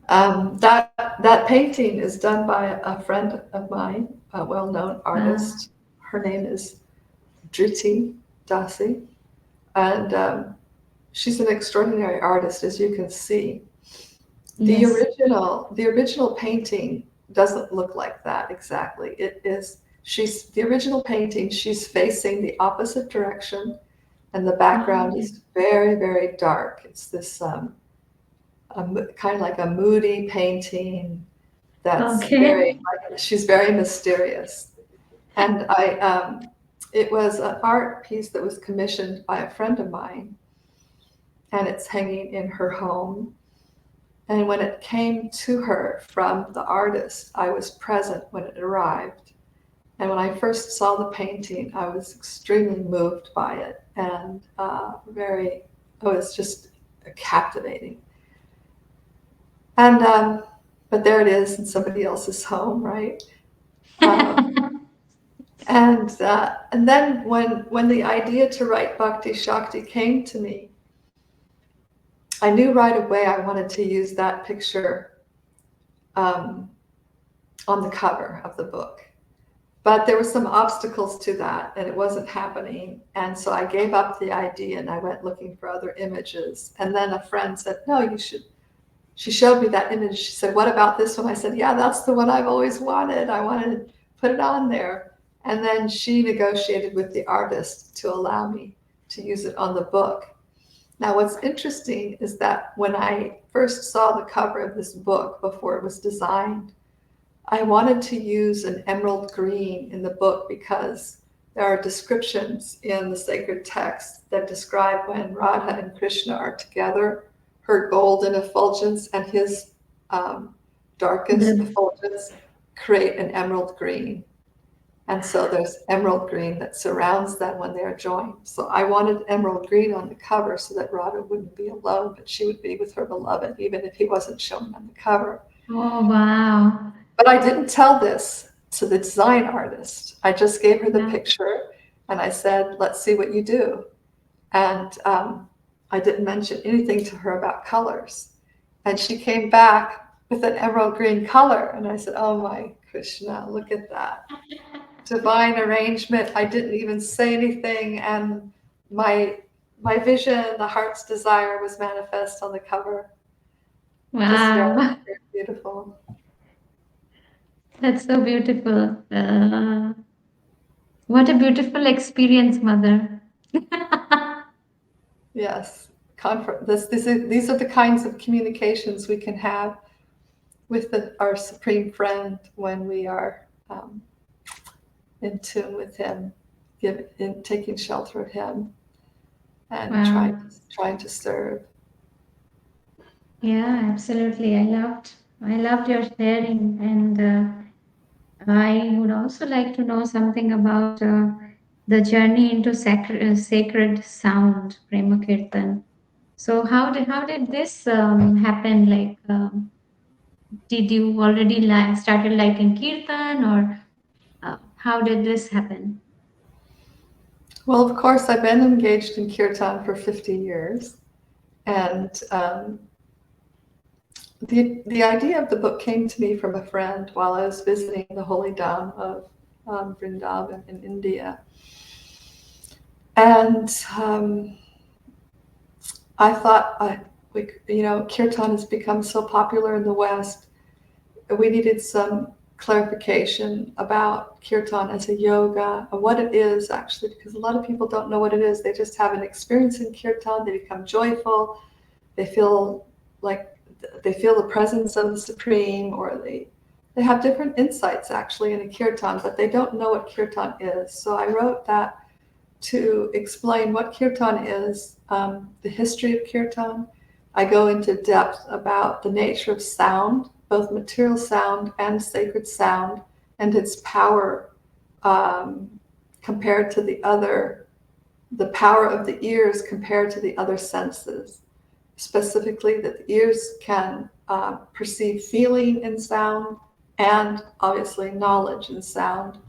That painting is done by a friend of mine, a well-known Wow. artist. Her name is Driti Dasi, and she's an extraordinary artist, as you can see. The Yes. original painting doesn't look like that exactly. She's the original painting. She's facing the opposite direction, and the background Okay. is very, very dark. It's this kind of like a moody painting that's Okay. she's very mysterious. And it was an art piece that was commissioned by a friend of mine, and it's hanging in her home. And when it came to her from the artist, I was present when it arrived. And when I first saw the painting, I was extremely moved by it, and it was just captivating. And but there it is in somebody else's home, right? Um, and then when the idea to write Bhakti-Shakti came to me, I knew right away I wanted to use that picture um, on the cover of the book. But there were some obstacles to that, and it wasn't happening. And so I gave up the idea, and I went looking for other images. And then a friend said, "No, you should." She showed me that image. She said, "What about this one?" I said, "Yeah, that's the one I've always wanted. I wanted to put it on there." And then she negotiated with the artist to allow me to use it on the book. Now, what's interesting is that when I first saw the cover of this book before it was designed, I wanted to use an emerald green in the book because there are descriptions in the sacred text that describe when Radha and Krishna are together, her golden effulgence and his darkest The, effulgence create an emerald green. And so there's emerald green that surrounds them when they're joined. So I wanted emerald green on the cover so that Radha wouldn't be alone, but she would be with her beloved, even if he wasn't shown on the cover. oh, wow. But I didn't tell this to the design artist. I just gave her the Yeah. picture and I said, let's see what you do. And I didn't mention anything to her about colors. And she came back with an emerald green color. And I said, oh my Krishna, look at that. Divine arrangement. I didn't even say anything. And my vision, the heart's desire was manifest on the cover. Just very, Wow. very beautiful. That's so beautiful. What a beautiful experience, mother. Yes, these are the kinds of communications we can have with our Supreme Friend when we are in tune with Him, taking shelter of Him, and Wow. trying to serve. Yeah, absolutely. I loved your sharing, and I would also like to know something about the journey into sacred sound, Prema Kirtan. So how did this happen? Like, did you already started liking Kirtan, or how did this happen? Well, of course, I've been engaged in Kirtan for 50 years, and the idea of the book came to me from a friend while I was visiting the holy Dham of Vrindavan in India. And I thought, Kirtan has become so popular in the West. We needed some clarification about Kirtan as a yoga, and what it is actually, because a lot of people don't know what it is. They just have an experience in Kirtan. They become joyful. They feel like they feel the presence of the Supreme, or they have different insights actually in a Kirtan, but they don't know what Kirtan is. So I wrote that to explain what Kirtan is, the history of Kirtan. I go into depth about the nature of sound, both material sound and sacred sound, and its power compared to the power of the ears compared to the other senses. Specifically, that the ears can perceive feeling in sound and obviously knowledge and sound.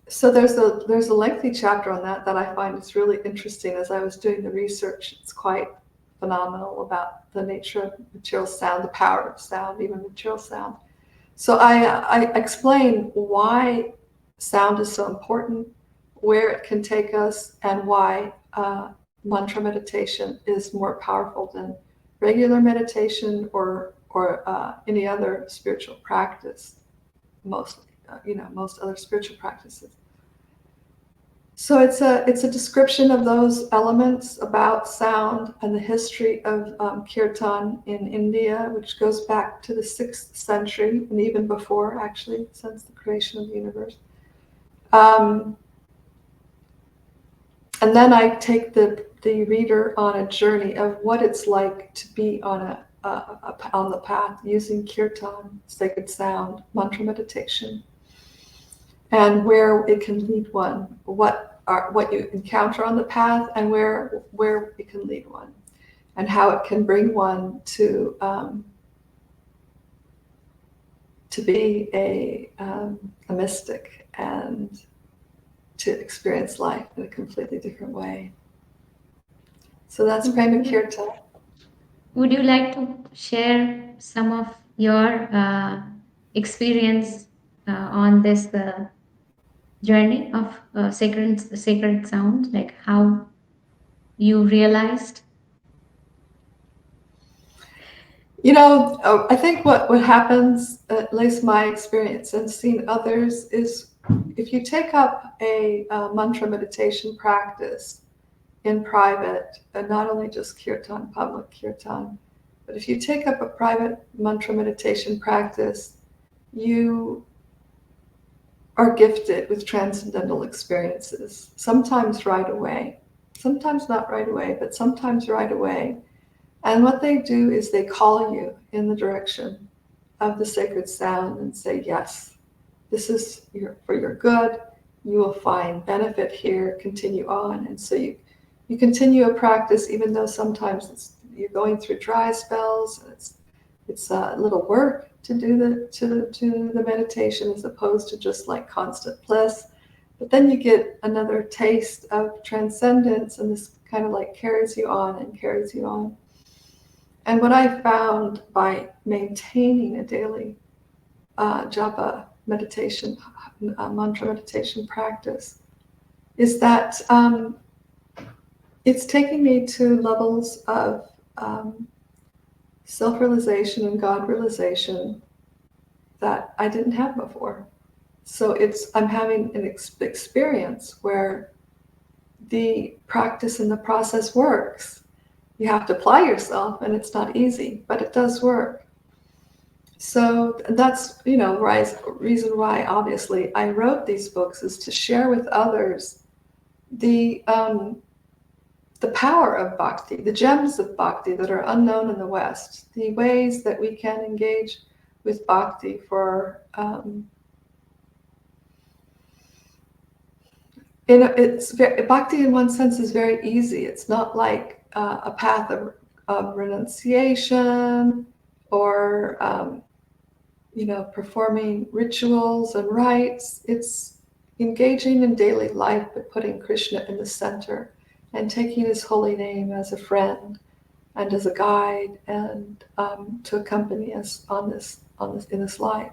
So there's a lengthy chapter on that I find is really interesting. As I was doing the research, it's quite phenomenal about the nature of material sound, the power of sound, even material sound. So I explain why sound is so important, where it can take us, and why mantra meditation is more powerful than regular meditation or any other spiritual practice. Most other spiritual practices. So it's a description of those elements about sound and the history of Kirtan in India, which goes back to the 6th century and even before, actually, since the creation of the universe. And then I take the reader on a journey of what it's like to be on the path using Kirtan, sacred sound, mantra meditation, and where it can lead one, what you encounter on the path, and where it can lead one, and how it can bring one to be a mystic and to experience life in a completely different way. So that's Prema Kirtan. Would you like to share some of your experience on this journey of sacred sound, like how you realized? I think what happens, at least my experience and seen others, is if you take up a mantra meditation practice in private, and not only just Kirtan, public Kirtan, but if you take up a private mantra meditation practice, you are gifted with transcendental experiences, sometimes right away, sometimes not right away, but sometimes right away. And what they do is they call you in the direction of the sacred sound and say, yes, this is for your good. You will find benefit here, continue on. And so you continue a practice, even though sometimes you're going through dry spells, and it's a little work to do the meditation, as opposed to just like constant bliss. But then you get another taste of transcendence, and this kind of like carries you on and carries you on. And what I found by maintaining a daily japa meditation, mantra meditation practice, is that it's taking me to levels of self-realization and God realization that I didn't have before. So I'm having an experience where the practice and the process works. You have to apply yourself, and it's not easy, but it does work. So that's, reason why, obviously, I wrote these books, is to share with others the power of bhakti, the gems of bhakti that are unknown in the West, the ways that we can engage with bhakti for bhakti in one sense is very easy. It's not like a path of renunciation or performing rituals and rites. It's engaging in daily life, but putting Krishna in the center and taking his holy name as a friend and as a guide, and to accompany us in this life.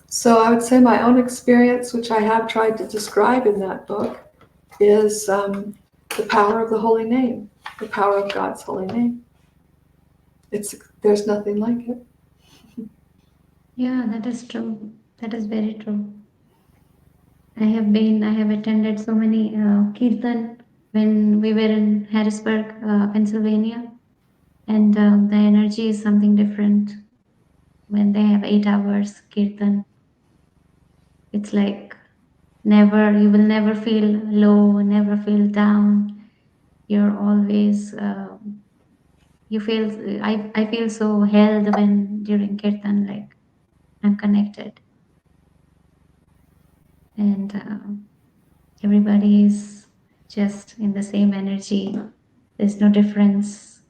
So I would say my own experience, which I have tried to describe in that book, is the power of the holy name, the power of God's holy name. There's nothing like it. Yeah, that is true. That is very true. I have attended so many Kirtan when we were in Harrisburg, Pennsylvania, and the energy is something different when they have 8 hours Kirtan. It's like you will never feel low, never feel down. You're always, I feel so held during Kirtan, like I'm connected. And everybody is just in the same energy. There's no difference.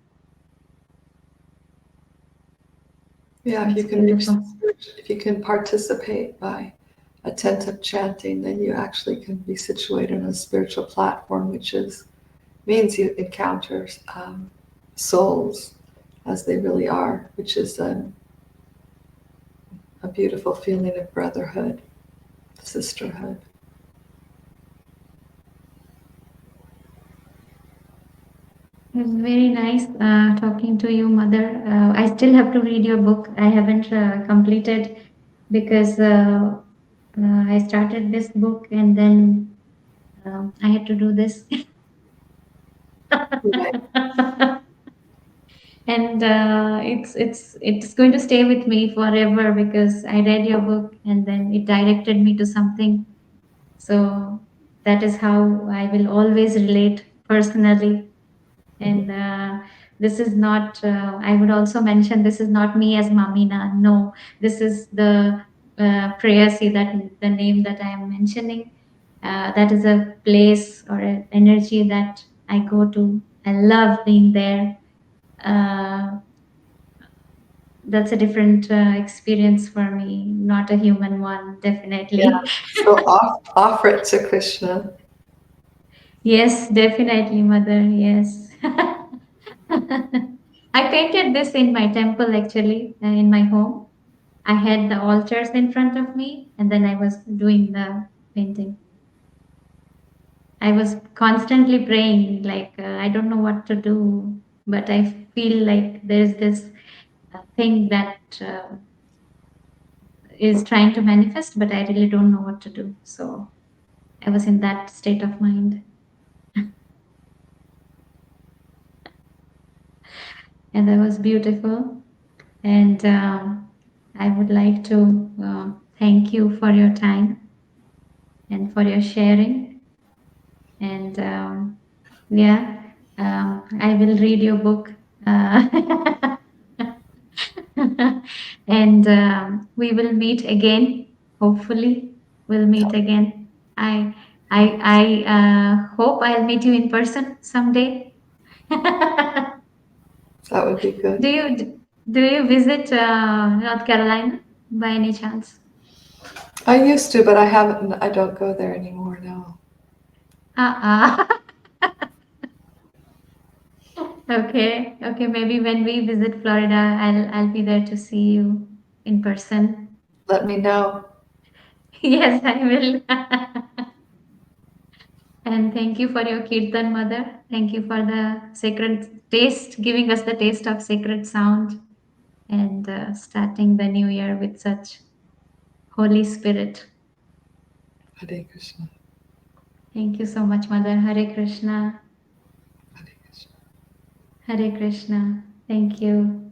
Yeah, if you can if you can participate by attentive chanting, then you actually can be situated on a spiritual platform, which means you encounter souls as they really are, which is a beautiful feeling of brotherhood, sisterhood. It was very nice talking to you, Mother. I still have to read your book. I haven't completed because I started this book and then I had to do this. Right. And it's going to stay with me forever because I read your book and then it directed me to something. So that is how I will always relate personally. And this is not, I would also mention, this is not me as Mamina. No, this is the Prayasi, that the name that I am mentioning. That is a place or an energy that I go to. I love being there. That's a different experience for me, not a human one, definitely. Yeah. So offer it to Krishna. Yes, definitely, Mother. Yes. I painted this in my temple actually, in my home. I had the altars in front of me, and then I was doing the painting. I was constantly praying, like, I don't know what to do, but I feel like there's this thing that is trying to manifest, but I really don't know what to do. So I was in that state of mind. And that was beautiful. And I would like to thank you for your time and for your sharing. And yeah, I will read your book. And we will meet again. Hopefully, we'll meet again. I I hope I'll meet you in person someday. That would be good. Do you visit North Carolina by any chance? I used to, but I haven't. I don't go there anymore now. Uh-uh. Okay, okay. Maybe when we visit Florida, I'll be there to see you in person. Let me know. Yes, I will. And thank you for your Kirtan, Mother. Thank you for the sacred taste, giving us the taste of sacred sound, and starting the new year with such Holy Spirit. Hare Krishna. Thank you so much, Mother. Hare Krishna. Hare Krishna. Hare Krishna. Thank you.